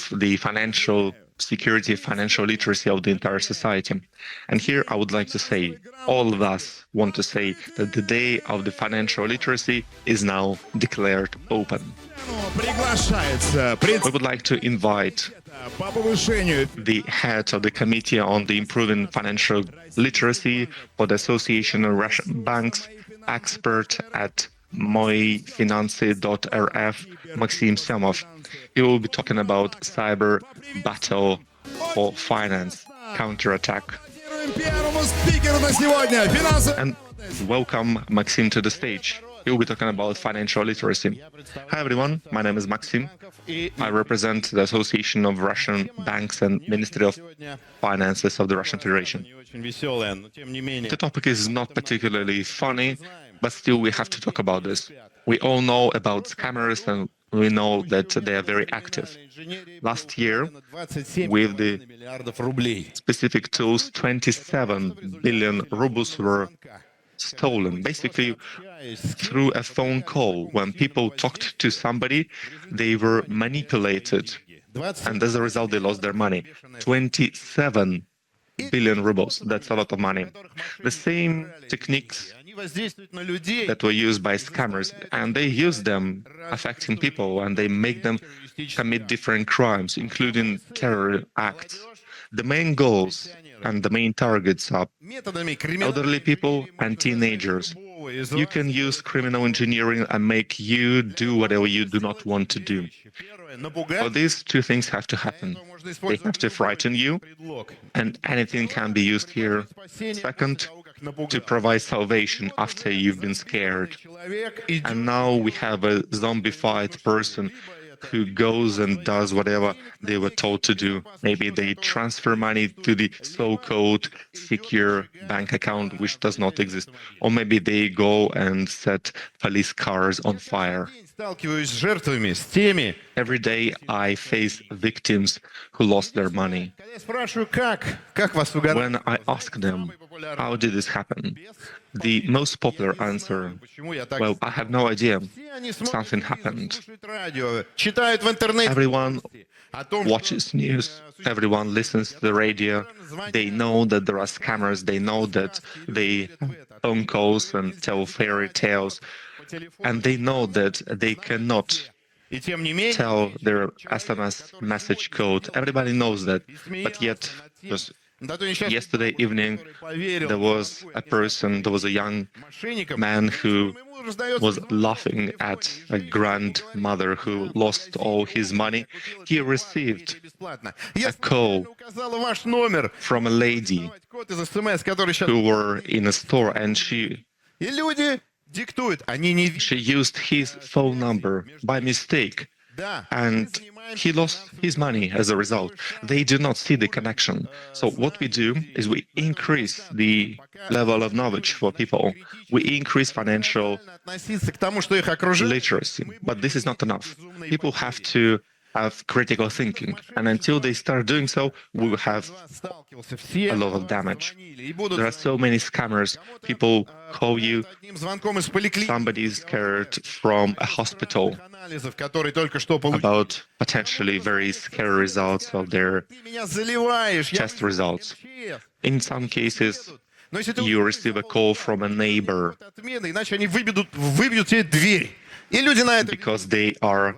improve the financial security, financial literacy of the entire society. And here I would like to say, all of us want to say that the day of the financial literacy is now declared open. We would like to invite the head of the Committee on the Improving Financial Literacy for the Association of Russian Banks, expert at moifinanсы.rf, Maxim Semov. He will be talking about cyber battle for finance, counterattack. And welcome Maxim to the stage. He will be talking about financial literacy. Hi everyone, my name is Maxim. I represent the Association of Russian Banks and Ministry of Finances of the Russian Federation. The topic is not particularly funny, but still we have to talk about this. We all know about scammers and we know that they are very active. Last year, with the specific tools, 27 billion rubles were stolen. Basically, through a phone call, when people talked to somebody, they were manipulated. And as a result, they lost their money. 27 billion rubles, that's a lot of money. The same techniques that were used by scammers, and they use them affecting people, and they make them commit different crimes, including terror acts. The main goals and the main targets are elderly people and teenagers. You can use criminal engineering and make you do whatever you do not want to do. But these two things have to happen. They have to frighten you, and anything can be used here. Second, to provide salvation after you've been scared. And now we have a zombified person who goes and does whatever they were told to do. Maybe they transfer money to the so-called secure bank account, which does not exist. Or maybe they go and set police cars on fire. Every day I face victims who lost their money. When I ask them, how did this happen? The most popular answer, well, I have no idea. Something happened. Everyone watches news, everyone listens to the radio. They know that there are scammers, they know that they phone calls and tell fairy tales, and they know that they cannot tell their SMS message code. Everybody knows that, but yet, just yesterday evening, there was a young man who was laughing at a grandmother who lost all his money. He received a call from a lady who were in a store, and she used his phone number by mistake, and he lost his money as a result. They do not see the connection. So what we do is we increase the level of knowledge for people. We increase financial literacy. But this is not enough. People have to have critical thinking. And until they start doing so, we will have a lot of damage. There are so many scammers. People call you, somebody is scared from a hospital about potentially very scary results of their test results. In some cases, you receive a call from a neighbor because they are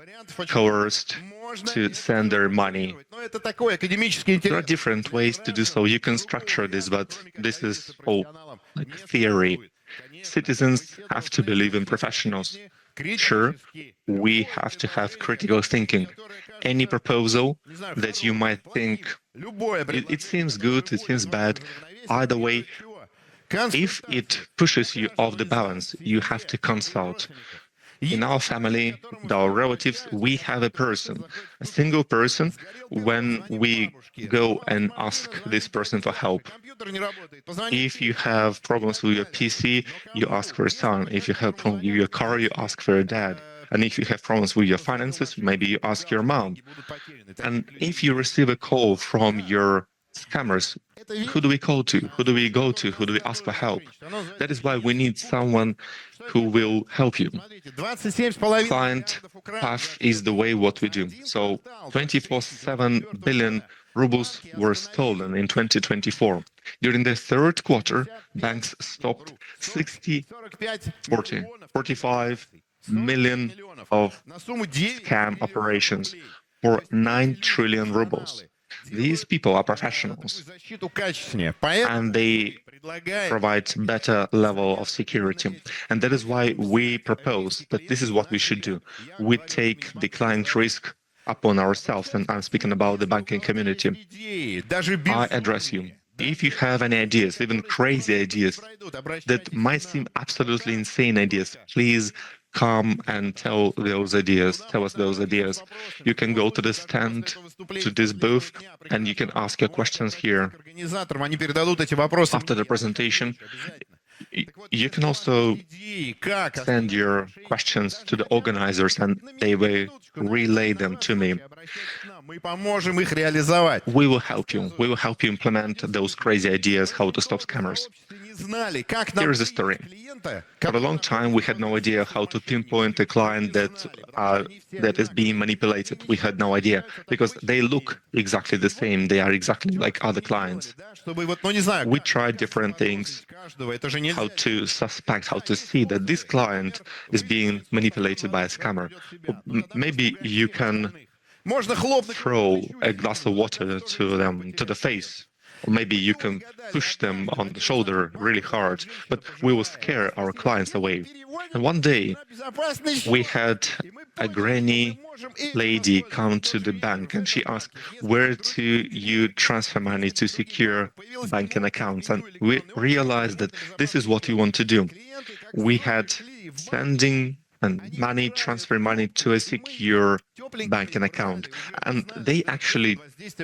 coerced to send their money. There are different ways to do so. You can structure this, but this is all like theory. Citizens have to believe in professionals. Sure, we have to have critical thinking. Any proposal that you might think, it seems good, it seems bad, either way, if it pushes you off the balance, you have to consult. In our family, with our relatives, we have a person, a single person. When we go and ask this person for help, if you have problems with your PC, you ask for your son. If you have problems with your car, you ask for your dad. And if you have problems with your finances, maybe you ask your mom. And if you receive a call from your scammers, who do we call to? Who do we go to? Who do we ask for help? That is why we need someone who will help you. Client path is the way what we do. So 24/7 billion rubles were stolen in 2024. During the third quarter, banks stopped 45 million of scam operations for 9 trillion rubles. These people are professionals, and they provide better level of security. And that is why we propose that this is what we should do. We take the client risk upon ourselves, and I'm speaking about the banking community. I address you. If you have any ideas, even crazy ideas, that might seem absolutely insane ideas, please come and tell us those ideas. You can go to the stand, to this booth, and you can ask your questions here. After the presentation, you can also send your questions to the organizers, and they will relay them to me. We will help you. We will help you implement those crazy ideas, how to stop scammers. Here is the story. For a long time, we had no idea how to pinpoint a client that is being manipulated. We had no idea, because they look exactly the same. They are exactly like other clients. We tried different things, how to suspect, how to see that this client is being manipulated by a scammer. Maybe you can throw a glass of water to them, to the face. Or maybe you can push them on the shoulder really hard, but we will scare our clients away. And one day, we had a granny lady come to the bank, and she asked, where do you transfer money to secure banking accounts? And we realized that this is what we want to do. We had sending and transfer money to a secure banking account. And they actually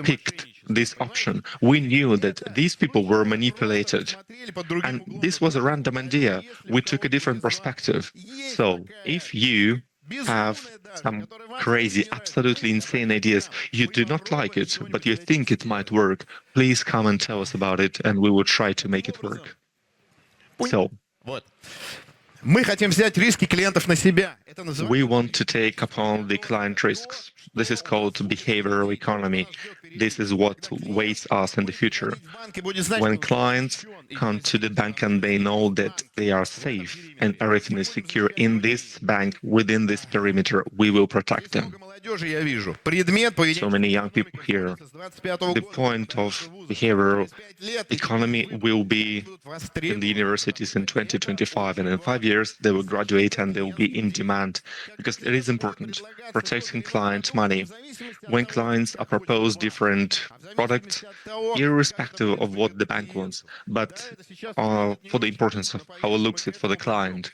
picked this option. We knew that these people were manipulated. And this was a random idea. We took a different perspective. So if you have some crazy, absolutely insane ideas, you do not like it, but you think it might work, please come and tell us about it, and we will try to make it work. So, we want to take upon the client risks. This is called behavioral economy. This is what waits us in the future. When clients come to the bank and they know that they are safe and everything is secure in this bank, within this perimeter, we will protect them. So many young people here. The point of behavioral economy will be in the universities in 2025, and in 5 years they will graduate and they will be in demand, because it is important protecting client money. When clients are proposed different products, irrespective of what the bank wants, but for the importance of how it looks it for the client,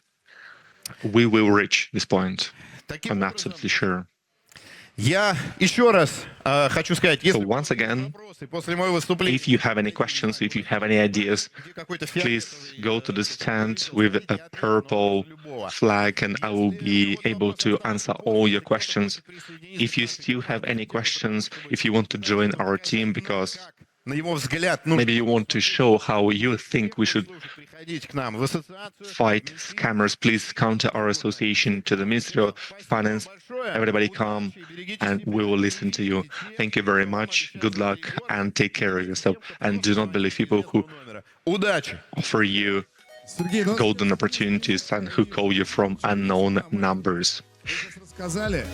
we will reach this point. I'm absolutely sure. So once again, if you have any questions, if you have any ideas, please go to the stand with a purple flag, and I will be able to answer all your questions. If you still have any questions, if you want to join our team, because maybe you want to show how you think we should fight scammers, please come to our association, to the Ministry of Finance. Everybody come, and we will listen to you. Thank you very much. Good luck, and take care of yourself. And do not believe people who offer you golden opportunities and who call you from unknown numbers.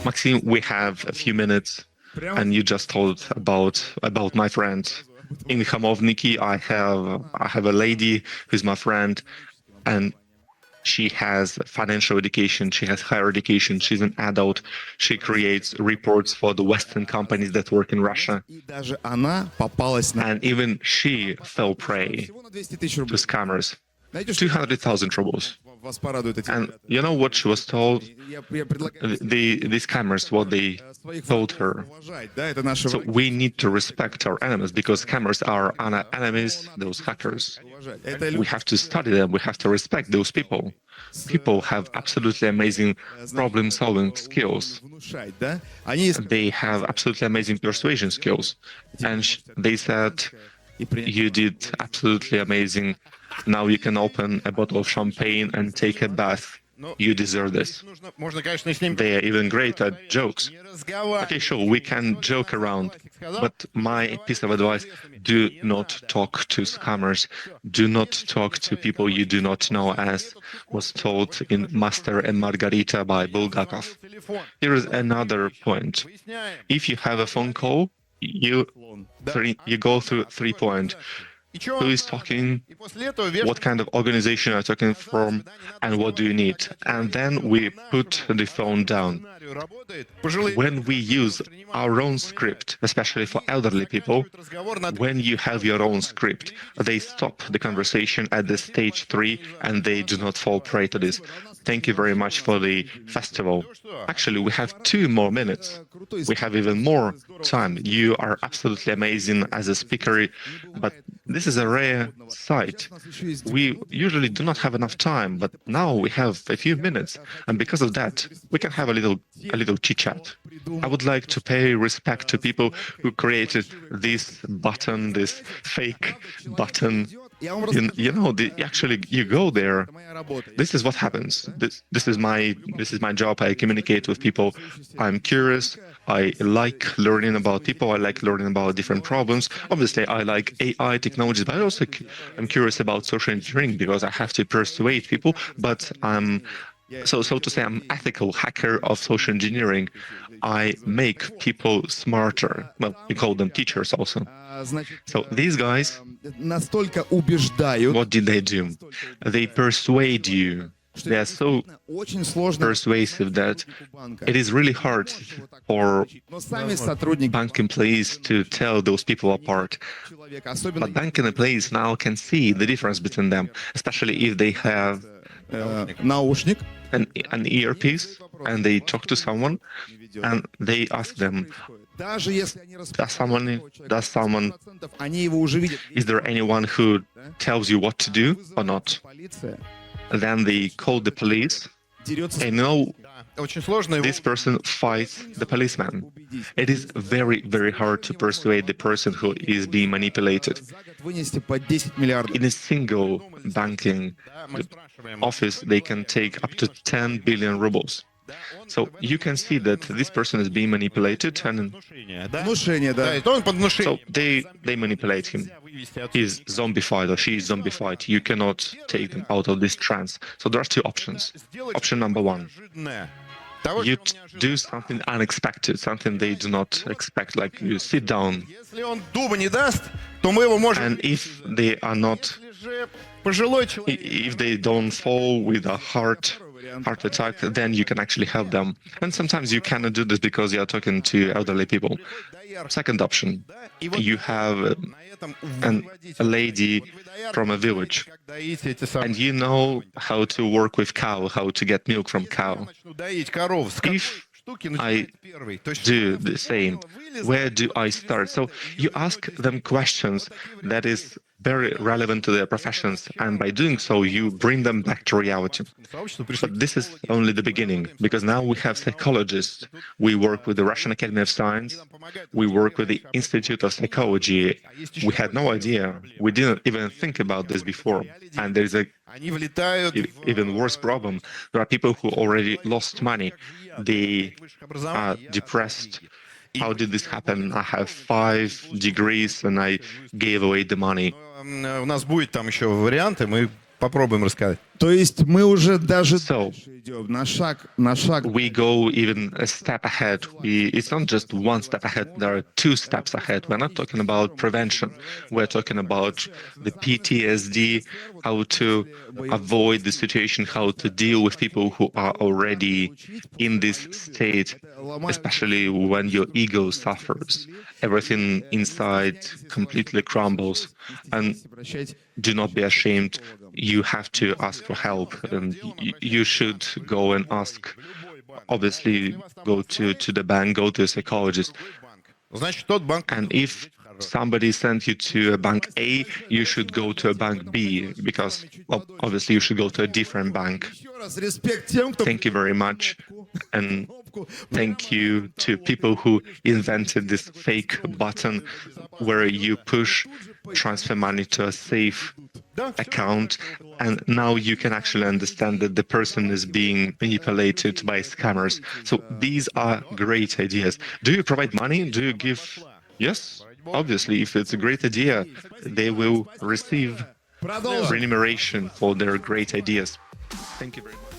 Maxim, we have a few minutes, and you just told about my friend. In Khamovniki, I have a lady who's my friend, and she has financial education, she has higher education, she's an adult, she creates reports for the Western companies that work in Russia. And even she fell prey to scammers. 200,000 rubles. And you know what she was told? The scammers, what they told her. So we need to respect our enemies, because scammers are our enemies, those hackers. We have to study them, we have to respect those people. People have absolutely amazing problem-solving skills. They have absolutely amazing persuasion skills. And they said, You did absolutely amazing. Now you can open a bottle of champagne and take a bath. You deserve this. They are even great at jokes. Okay, sure, we can joke around, but my piece of advice, do not talk to scammers. Do not talk to people you do not know, as was told in Master and Margarita by Bulgakov. Here is another point. If you have a phone call, you go through 3 points. Who is talking, what kind of organization are you talking from, and what do you need? And then we put the phone down. When we use our own script, especially for elderly people, when you have your own script, they stop the conversation at the stage 3 and they do not fall prey to this. Thank you very much for the festival. Actually, we have 2 more minutes. We have even more time. You are absolutely amazing as a speaker, but this is a rare sight. We usually do not have enough time, but now we have a few minutes, and because of that, we can have a little chit-chat. I would like to pay respect to people who created this button, this fake button. Actually, you go there. This is what happens. This is my job. I communicate with people. I'm curious. I like learning about people. I like learning about different problems. Obviously, I like AI technologies, but I also am curious about social engineering because I have to persuade people. But I'm so to say, I'm ethical hacker of social engineering. I make people smarter. Well, we call them teachers also. So these guys, what did they do? They persuade you. They are so persuasive that it is really hard for bank employees to tell those people apart. But bank employees now can see the difference between them, especially if they have an earpiece and they talk to someone and they ask them, is there anyone who tells you what to do or not? Then they call the police, and this person fights the policeman. It is very, very hard to persuade the person who is being manipulated. In a single banking office, they can take up to 10 billion rubles. So you can see that this person is being manipulated, and so they manipulate him. He's zombified or she is zombified. You cannot take them out of this trance. So there are 2 options. Option number 1. You do something unexpected, something they do not expect, like you sit down. And if they are not, if they don't fall with a heart attack, then you can actually help them. And sometimes you cannot do this because you are talking to elderly people. Second option, you have a lady from a village, and you know how to work with cow, how to get milk from cow. If I do the same, where do I start? So you ask them questions that is very relevant to their professions, and by doing so, you bring them back to reality. But this is only the beginning, because now we have psychologists. We work with the Russian Academy of Science. We work with the Institute of Psychology. We had no idea. We didn't even think about this before. And there's a even worse problem. There are people who already lost money. They are depressed. How did this happen? I have 5 degrees and I gave away the money. У нас будет там еще варианты, мы попробуем рассказать. То есть мы уже даже So, идем на шаг. we go even a step ahead. It's not just one step ahead, there are 2 steps ahead. We're not talking about prevention. We're talking about the PTSD, how to avoid the situation, how to deal with people who are already in this state, especially when your ego suffers. Everything inside completely crumbles. And do not be ashamed. You have to ask for help, and you should go and ask. Obviously, go to the bank, go to a psychologist. And if somebody sent you to a bank A, you should go to a bank B, because obviously you should go to a different bank. Thank you very much. And thank you to people who invented this fake button where you push transfer money to a safe account, and now you can actually understand that the person is being manipulated by scammers. So these are great ideas. Do you provide money? Do you give? Yes, obviously, if it's a great idea, they will receive Продолжим. remuneration for their great ideas. Thank you very much.